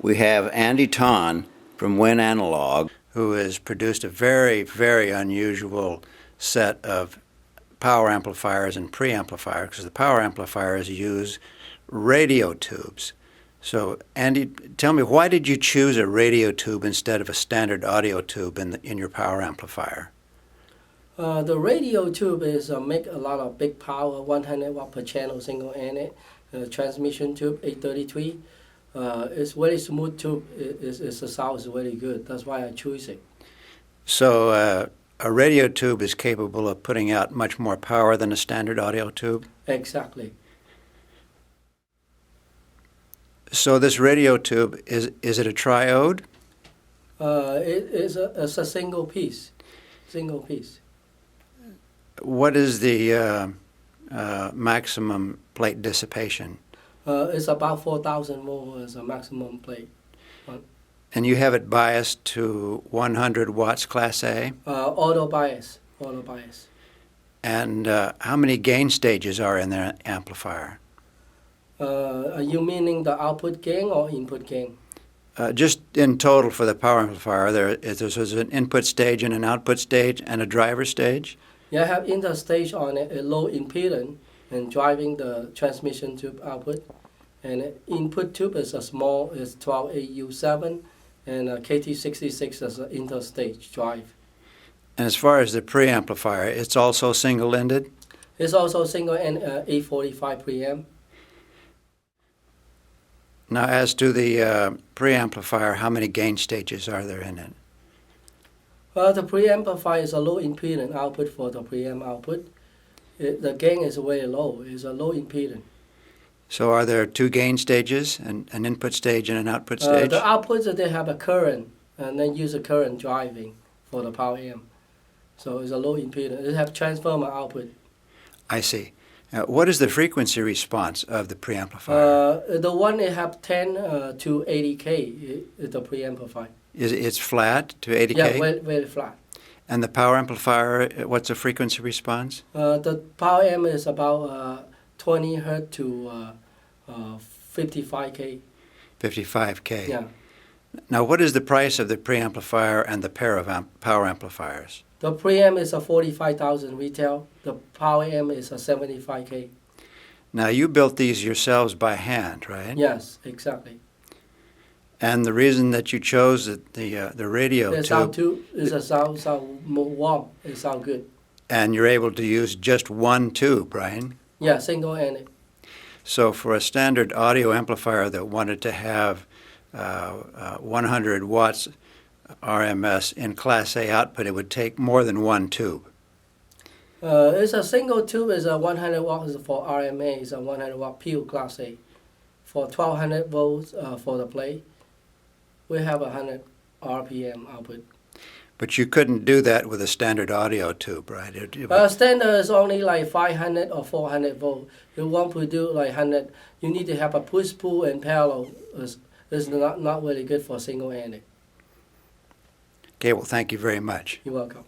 we have Andy Ton from Win Analog, who has produced a very, very unusual set of power amplifiers and preamplifiers, because the power amplifiers use radio tubes. So, Andy, tell me, why did you choose a radio tube instead of a standard audio tube in your power amplifier? The radio tube is make a lot of big power, 100 watt per channel, single-ended transmission tube, 833. It's very smooth tube. The sound is very good. That's why I choose it. So a radio tube is capable of putting out much more power than a standard audio tube? Exactly. So this radio tube, is it a triode? It's a single piece. Single piece. What is the maximum plate dissipation? It's about 4,000 volts as a maximum plate. And you have it biased to 100 watts Class A? Auto bias. Auto bias. And how many gain stages are in the amplifier? Are you meaning the output gain or input gain? Just in total for the power amplifier, there's an input stage and an output stage and a driver stage? You have input stage on it, a low impedance, and driving the transmission tube output. And input tube is a small, is 12AU7, and KT66 is an interstage drive. And as far as the preamplifier, it's also single-ended? It's also single and 845 preamp. Now, as to the preamplifier, how many gain stages are there in it? Well, the preamplifier is a low impedance output for the preamp output. The gain is very low. It's a low impedance. So are there two gain stages, an input stage and an output stage? The outputs, they have a current, and then use a current driving for the power amp. So it's a low impedance. It have transformer output. I see. What is the frequency response of the preamplifier? The one they have 10 to 80K is the preamplifier. It's flat to 80K? Yeah, very, very flat. And the power amplifier, what's the frequency response? The power amp is about 20 hertz to 55K. 55K. Yeah. Now, what is the price of the preamplifier and the pair of power amplifiers? The preamp is a 45,000 retail. The power amp is a 75K. Now, you built these yourselves by hand, right? Yes, exactly. And the reason that you chose the radio tube is a sound warm. It sound good. And you're able to use just one tube, right? Yeah, single-ended. So for a standard audio amplifier that wanted to have 100 watts RMS in Class A output, it would take more than one tube. It's a single tube. Is a 100 watts for RMA. It's a 100 watt pure Class A. For 1200 volts for the plate, we have 100 RPM output. But you couldn't do that with a standard audio tube, right? Standard is only like 500 or 400 volts. You want to do like 100, you need to have a push-pull and parallel. It's not really good for single-ended. Okay, well, thank you very much. You're welcome.